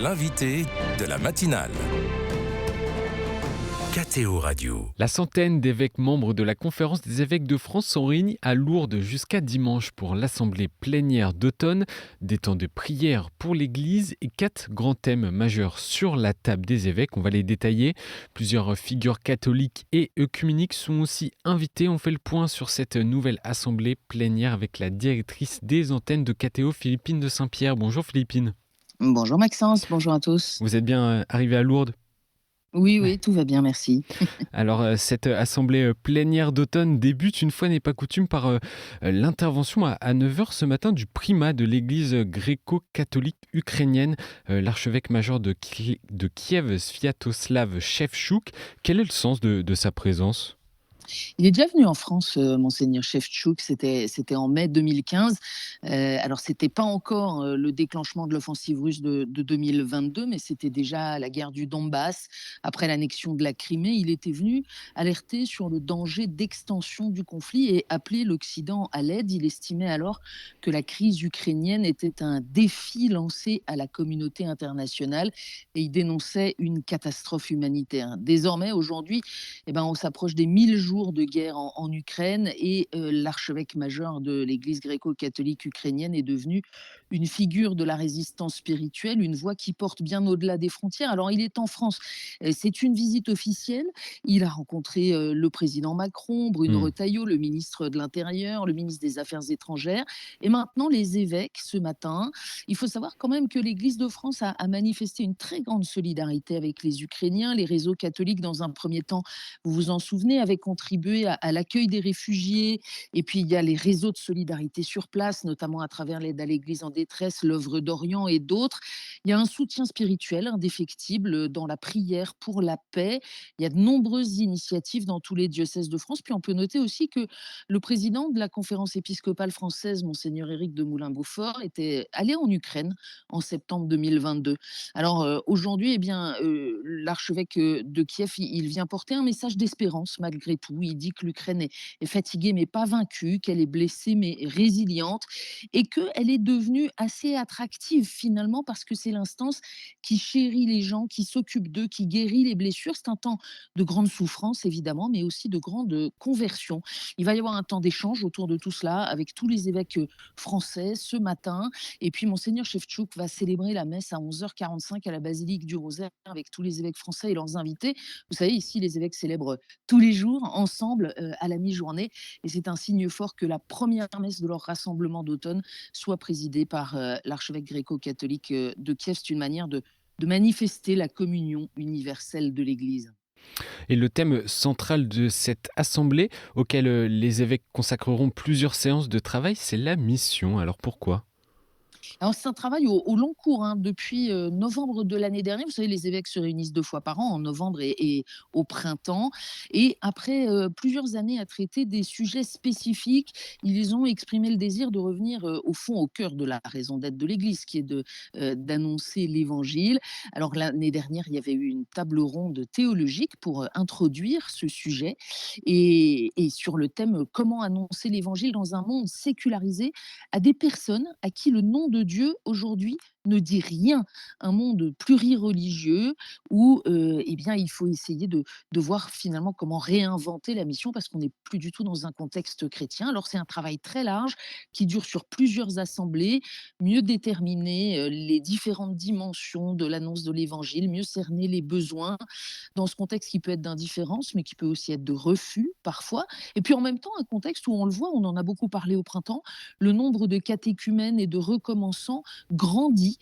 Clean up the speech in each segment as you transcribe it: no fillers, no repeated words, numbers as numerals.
l'invité de la matinale. KTO Radio. La centaine d'évêques membres de la Conférence des évêques de France sont réunis à Lourdes jusqu'à dimanche pour l'assemblée plénière d'automne, des temps de prière pour l'Église et 4 grands thèmes majeurs sur la table des évêques. On va les détailler. Plusieurs figures catholiques et œcuméniques sont aussi invitées. On fait le point sur cette nouvelle assemblée plénière avec la directrice des antennes de KTO, Philippine de Saint-Pierre. Bonjour Philippine. Bonjour Maxence, bonjour à tous. Vous êtes bien arrivée à Lourdes ? Oui, tout va bien, merci. Alors, cette assemblée plénière d'automne débute, une fois n'est pas coutume, par l'intervention à 9 heures ce matin du primat de l'église gréco-catholique ukrainienne, l'archevêque major de Kiev, Sviatoslav Shevchuk. Quel est le sens de sa présence ? Il est déjà venu en France, monseigneur Shevchuk, c'était en mai 2015. Alors, c'était pas encore le déclenchement de l'offensive russe de 2022, mais c'était déjà la guerre du Donbass. Après l'annexion de la Crimée, il était venu alerter sur le danger d'extension du conflit et appeler l'Occident à l'aide. Il estimait alors que la crise ukrainienne était un défi lancé à la communauté internationale et il dénonçait une catastrophe humanitaire. Désormais, aujourd'hui, on s'approche des 1000 jours de guerre en Ukraine et l'archevêque majeur de l'église gréco-catholique ukrainienne est devenu une figure de la résistance spirituelle, une voix qui porte bien au-delà des frontières. Alors, il est en France. C'est une visite officielle. Il a rencontré le président Macron, Bruno Retailleau, le ministre de l'Intérieur, le ministre des Affaires étrangères. Et maintenant, les évêques, ce matin. Il faut savoir quand même que l'Église de France a manifesté une très grande solidarité avec les Ukrainiens. Les réseaux catholiques, dans un premier temps, vous vous en souvenez, avaient contribué à l'accueil des réfugiés. Et puis, il y a les réseaux de solidarité sur place, notamment à travers l'aide à l'Église en détresse, l'œuvre d'Orient et d'autres. Il y a un soutien spirituel indéfectible dans la prière pour la paix. Il y a de nombreuses initiatives dans tous les diocèses de France. Puis, on peut noter aussi que le président de la Conférence épiscopale française, monseigneur Éric de Moulin-Beaufort, était allé en Ukraine en septembre 2022. Alors, aujourd'hui, l'archevêque de Kiev, il vient porter un message d'espérance malgré tout. Il dit que l'Ukraine est fatiguée mais pas vaincue, qu'elle est blessée mais résiliente et qu'elle est devenue assez attractive finalement parce que c'est l'instance qui chérit les gens, qui s'occupe d'eux, qui guérit les blessures. C'est un temps de grande souffrance évidemment, mais aussi de grande conversion. Il va y avoir un temps d'échange autour de tout cela avec tous les évêques français ce matin. Et puis, monseigneur Shevchuk va célébrer la messe à 11h45 à la basilique du Rosaire avec tous les évêques français et leurs invités. Vous savez, ici, les évêques célèbrent tous les jours, ensemble, à la mi-journée. Et c'est un signe fort que la première messe de leur rassemblement d'automne soit présidée par l'archevêque gréco-catholique de Kiev. C'est une manière de manifester la communion universelle de l'Église. Et le thème central de cette assemblée, auquel les évêques consacreront plusieurs séances de travail, c'est la mission. Alors pourquoi ? Alors, c'est un travail au long cours, hein. Depuis novembre de l'année dernière, vous savez, les évêques se réunissent 2 fois par an, en novembre et au printemps. Et après plusieurs années à traiter des sujets spécifiques, ils ont exprimé le désir de revenir au fond, au cœur de la raison d'être de l'Église, qui est d'annoncer l'Évangile. Alors, l'année dernière, il y avait eu une table ronde théologique pour introduire ce sujet et sur le thème comment annoncer l'Évangile dans un monde sécularisé à des personnes à qui le nom de Dieu aujourd'hui ne dit rien. Un monde plurireligieux où il faut essayer de voir finalement comment réinventer la mission parce qu'on n'est plus du tout dans un contexte chrétien. Alors c'est un travail très large qui dure sur plusieurs assemblées, mieux déterminer les différentes dimensions de l'annonce de l'évangile, mieux cerner les besoins dans ce contexte qui peut être d'indifférence mais qui peut aussi être de refus parfois. Et puis en même temps un contexte où on le voit, on en a beaucoup parlé au printemps, le nombre de catéchumènes et de recommençants grandit.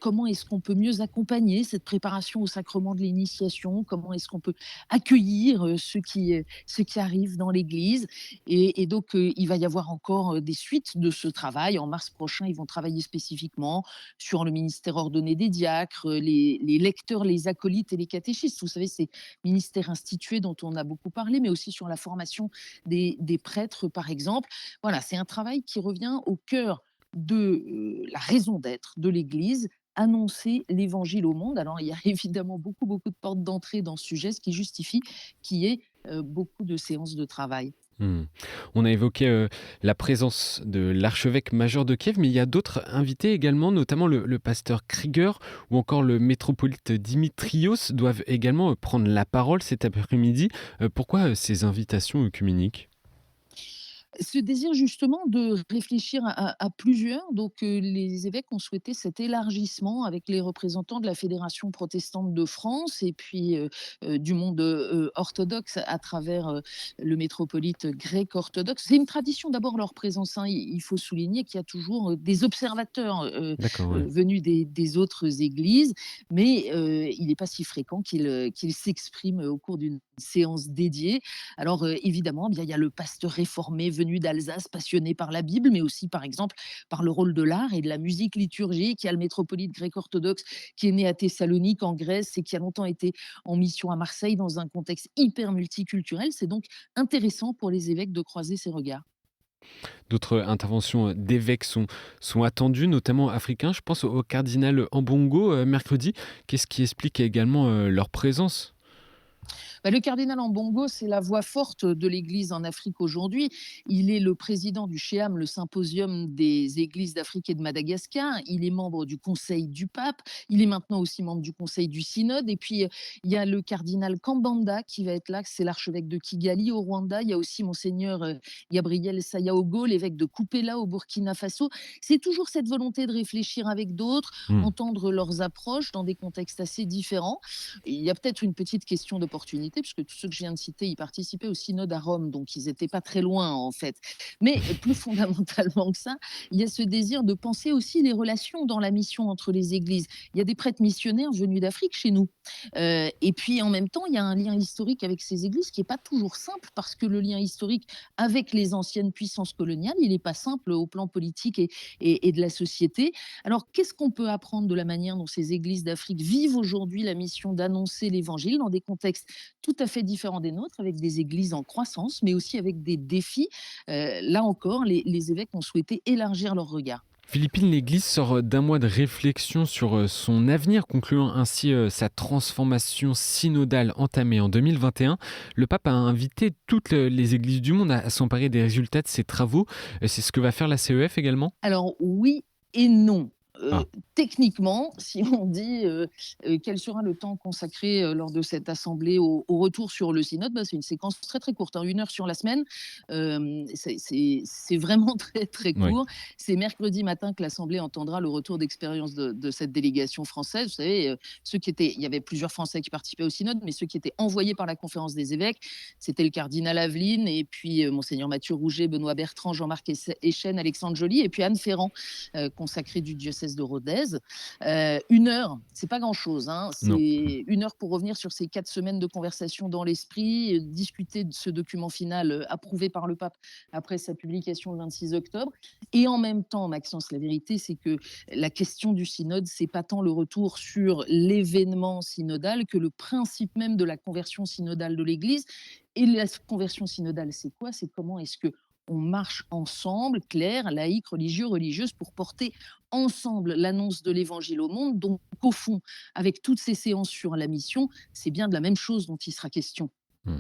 Comment est-ce qu'on peut mieux accompagner cette préparation au sacrement de l'initiation? Comment est-ce qu'on peut accueillir ceux qui arrivent dans l'Église? Et donc, il va y avoir encore des suites de ce travail. En mars prochain, ils vont travailler spécifiquement sur le ministère ordonné des diacres, les lecteurs, les acolytes et les catéchistes. Vous savez, ces ministères institués dont on a beaucoup parlé, mais aussi sur la formation des prêtres, par exemple. Voilà, c'est un travail qui revient au cœur de la raison d'être de l'Église, annoncer l'Évangile au monde. Alors, il y a évidemment beaucoup de portes d'entrée dans ce sujet, ce qui justifie qu'il y ait beaucoup de séances de travail. Mmh. On a évoqué, la présence de l'archevêque majeur de Kiev, mais il y a d'autres invités également, notamment le pasteur Krieger ou encore le métropolite Dimitrios doivent également, prendre la parole cet après-midi. Pourquoi, ces invitations œcuméniques? Ce désir justement de réfléchir à plusieurs, donc les évêques ont souhaité cet élargissement avec les représentants de la Fédération protestante de France et puis, du monde, orthodoxe à travers, le métropolite grec orthodoxe. C'est une tradition d'abord leur présence, hein. Il faut souligner qu'il y a toujours, des observateurs, D'accord, ouais. venus des autres églises, mais il n'est pas si fréquent qu'ils s'expriment au cours d'une séance dédiée. Alors, évidemment, eh bien, il y a le pasteur réformé venu d'Alsace, passionné par la Bible, mais aussi, par exemple, par le rôle de l'art et de la musique liturgique. Il y a le métropolite grec-orthodoxe qui est né à Thessalonique, en Grèce, et qui a longtemps été en mission à Marseille dans un contexte hyper multiculturel. C'est donc intéressant pour les évêques de croiser ces regards. D'autres interventions, d'évêques sont attendues, notamment africains. Je pense au cardinal Ambongo, mercredi. Qu'est-ce qui explique également, leur présence? Bah, le cardinal Ambongo, c'est la voix forte de l'Église en Afrique aujourd'hui. Il est le président du SHEAM, le symposium des églises d'Afrique et de Madagascar. Il est membre du Conseil du Pape. Il est maintenant aussi membre du Conseil du Synode. Et puis, il y a le cardinal Kambanda qui va être là. C'est l'archevêque de Kigali au Rwanda. Il y a aussi Monseigneur Gabriel Sayaogo, l'évêque de Kupela au Burkina Faso. C'est toujours cette volonté de réfléchir avec d'autres, Mmh. entendre leurs approches dans des contextes assez différents. Il y a peut-être une petite question d'opportunité, puisque tous ceux que je viens de citer, ils participaient au synode à Rome, donc ils n'étaient pas très loin en fait. Mais plus fondamentalement que ça, il y a ce désir de penser aussi les relations dans la mission entre les églises. Il y a des prêtres missionnaires venus d'Afrique chez nous. Et puis en même temps, il y a un lien historique avec ces églises qui n'est pas toujours simple, parce que le lien historique avec les anciennes puissances coloniales, il n'est pas simple au plan politique et de la société. Alors, qu'est-ce qu'on peut apprendre de la manière dont ces églises d'Afrique vivent aujourd'hui la mission d'annoncer l'évangile dans des contextes tout à fait différents des nôtres, avec des églises en croissance, mais aussi avec des défis? Là encore, les évêques ont souhaité élargir leur regard. Philippine, l'Église sort d'un mois de réflexion sur son avenir, concluant ainsi sa transformation synodale entamée en 2021. Le pape a invité toutes les églises du monde à s'emparer des résultats de ses travaux. C'est ce que va faire la CEF également? Alors oui et non. Ah, Techniquement, si on dit, quel sera le temps consacré, lors de cette assemblée au retour sur le synode, bah, c'est une séquence très, très courte, hein, 1 heure sur la semaine. C'est vraiment très, très ouais. court. C'est mercredi matin que l'assemblée entendra le retour d'expérience de cette délégation française. Vous savez, il y avait plusieurs Français qui participaient au synode, mais ceux qui étaient envoyés par la conférence des évêques, c'était le cardinal Aveline et puis, monseigneur Mathieu Rouget, Benoît Bertrand, Jean-Marc Echen, Alexandre Joly et puis Anne Ferrand, consacrée du diocèse de Rodez. 1 heure, c'est pas grand-chose, hein. Non. C'est 1 heure pour revenir sur ces 4 semaines de conversation dans l'esprit, discuter de ce document final, approuvé par le pape après sa publication le 26 octobre. Et en même temps, Maxence, la vérité, c'est que la question du synode, c'est pas tant le retour sur l'événement synodal que le principe même de la conversion synodale de l'Église. Et la conversion synodale, c'est quoi? C'est comment est-ce que on marche ensemble, clercs, laïcs, religieux, religieuses, pour porter ensemble l'annonce de l'évangile au monde. Donc, au fond, avec toutes ces séances sur la mission, c'est bien de la même chose dont il sera question. Mmh.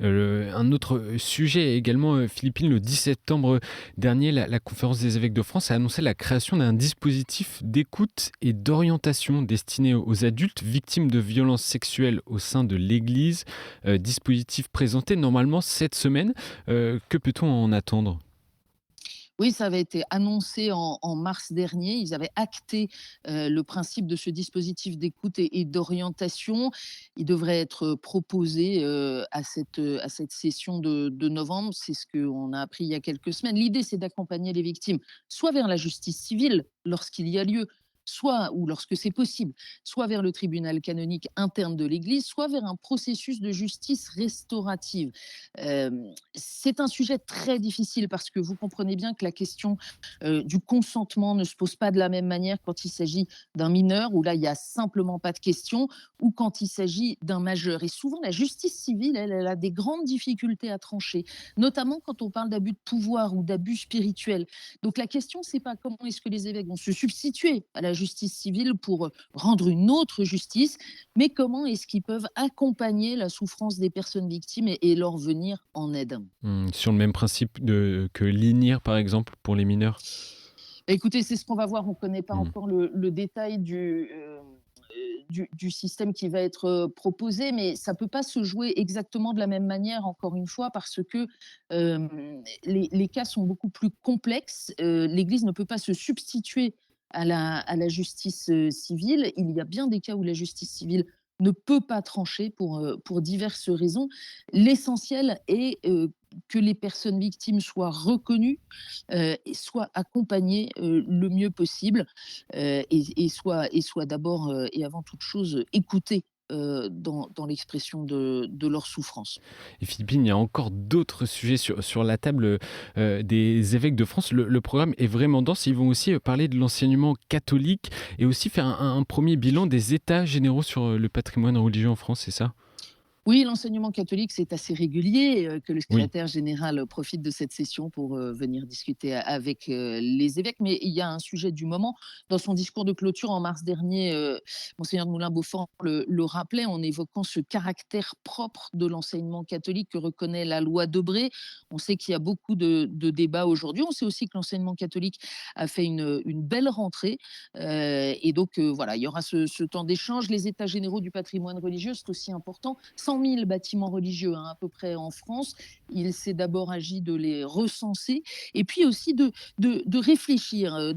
Un autre sujet également, Philippine, le 10 septembre dernier, la Conférence des évêques de France a annoncé la création d'un dispositif d'écoute et d'orientation destiné aux adultes victimes de violences sexuelles au sein de l'Église. Dispositif présenté normalement cette semaine. Que peut-on en attendre? Oui, ça avait été annoncé en mars dernier. Ils avaient acté le principe de ce dispositif d'écoute et d'orientation. Il devrait être proposé à cette session de novembre. C'est ce qu'on a appris il y a quelques semaines. L'idée, c'est d'accompagner les victimes soit vers la justice civile lorsqu'il y a lieu, soit, ou lorsque c'est possible, soit vers le tribunal canonique interne de l'Église, soit vers un processus de justice restaurative. C'est un sujet très difficile, parce que vous comprenez bien que la question du consentement ne se pose pas de la même manière quand il s'agit d'un mineur, où là, il n'y a simplement pas de question, ou quand il s'agit d'un majeur. Et souvent, la justice civile, elle a des grandes difficultés à trancher, notamment quand on parle d'abus de pouvoir ou d'abus spirituels. Donc la question, c'est pas comment est-ce que les évêques vont se substituer à la la justice civile pour rendre une autre justice, mais comment est-ce qu'ils peuvent accompagner la souffrance des personnes victimes et leur venir en aide? Sur le même principe que l'INIR, par exemple, pour les mineurs? Écoutez, c'est ce qu'on va voir. On ne connaît pas Mmh. encore le détail du système qui va être proposé, mais ça ne peut pas se jouer exactement de la même manière, encore une fois, parce que les cas sont beaucoup plus complexes. L'Église ne peut pas se substituer à la justice civile. Il y a bien des cas où la justice civile ne peut pas trancher pour diverses raisons. L'essentiel est que les personnes victimes soient reconnues et soient accompagnées le mieux possible et soient d'abord et avant toute chose écoutées dans l'expression de leur souffrance. Et Philippine, il y a encore d'autres sujets sur la table des évêques de France. Le programme est vraiment dense. Ils vont aussi parler de l'enseignement catholique et aussi faire un premier bilan des états généraux sur le patrimoine religieux en France, c'est ça? Oui, l'enseignement catholique, c'est assez régulier que le Oui. secrétaire général profite de cette session pour venir discuter avec les évêques. Mais il y a un sujet du moment. Dans son discours de clôture en mars dernier, Monseigneur de Moulin-Beaufort le rappelait en évoquant ce caractère propre de l'enseignement catholique que reconnaît la loi Debré. On sait qu'il y a beaucoup de débats aujourd'hui. On sait aussi que l'enseignement catholique a fait une belle rentrée. Et donc, voilà, il y aura ce temps d'échange. Les états généraux du patrimoine religieux, c'est aussi important. 100 000 bâtiments religieux à peu près en France. Il s'est d'abord agi de les recenser et puis aussi de réfléchir à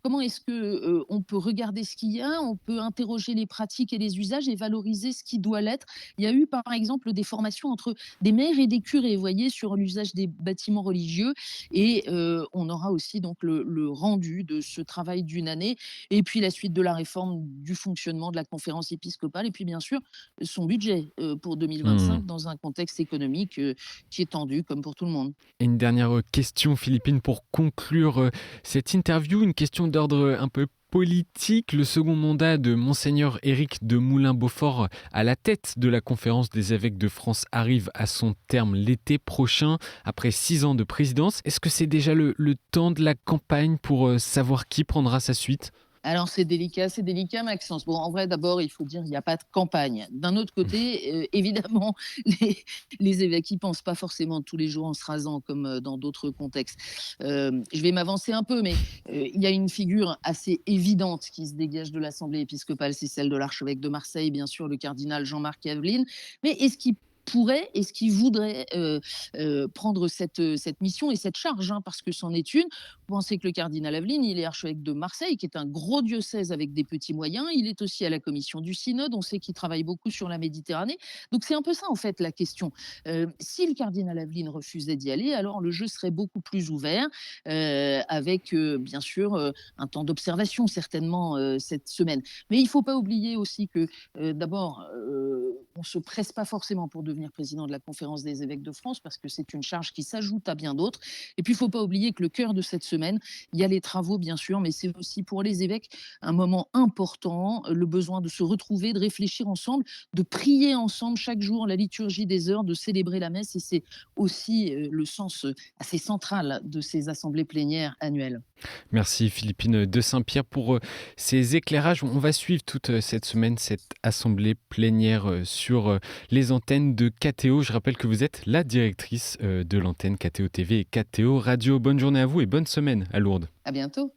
comment est-ce que on peut regarder ce qu'il y a, on peut interroger les pratiques et les usages et valoriser ce qui doit l'être. Il y a eu par exemple des formations entre des maires et des curés, vous voyez, sur l'usage des bâtiments religieux et on aura aussi donc le rendu de ce travail d'une année et puis la suite de la réforme du fonctionnement de la conférence épiscopale et puis bien sûr son budget pour Mmh. 2025 dans un contexte économique qui est tendu comme pour tout le monde. Et une dernière question, Philippine, pour conclure cette interview, une question d'ordre un peu politique. Le second mandat de Monseigneur Éric de Moulin-Beaufort à la tête de la conférence des évêques de France arrive à son terme l'été prochain, après 6 ans de présidence. Est-ce que c'est déjà le temps de la campagne pour savoir qui prendra sa suite? Alors c'est délicat Maxence. Bon, en vrai, d'abord, il faut dire il n'y a pas de campagne. D'un autre côté, évidemment, les évêques y pensent pas forcément tous les jours en se rasant comme dans d'autres contextes. Je vais m'avancer un peu, mais il y a une figure assez évidente qui se dégage de l'Assemblée épiscopale, c'est celle de l'archevêque de Marseille, bien sûr, le cardinal Jean-Marc Aveline. Mais est-ce qu'il voudrait prendre cette mission et cette charge, hein, parce que c'en est une. Vous pensez que le cardinal Aveline, il est archevêque de Marseille, qui est un gros diocèse avec des petits moyens. Il est aussi à la commission du synode. On sait qu'il travaille beaucoup sur la Méditerranée. Donc c'est un peu ça, en fait, la question. Si le cardinal Aveline refusait d'y aller, alors le jeu serait beaucoup plus ouvert, avec, bien sûr, un temps d'observation, certainement, cette semaine. Mais il ne faut pas oublier aussi que, d'abord, on ne se presse pas forcément pour devenir président de la conférence des évêques de France, parce que c'est une charge qui s'ajoute à bien d'autres. Et puis, il ne faut pas oublier que le cœur de cette semaine, il y a les travaux, bien sûr, mais c'est aussi pour les évêques un moment important, le besoin de se retrouver, de réfléchir ensemble, de prier ensemble chaque jour la liturgie des heures, de célébrer la messe. Et c'est aussi le sens assez central de ces assemblées plénières annuelles. Merci Philippine de Saint-Pierre pour ces éclairages. On va suivre toute cette semaine cette assemblée plénière sur les antennes de KTO. Je rappelle que vous êtes la directrice de l'antenne KTO TV et KTO Radio. Bonne journée à vous et bonne semaine à Lourdes. À bientôt.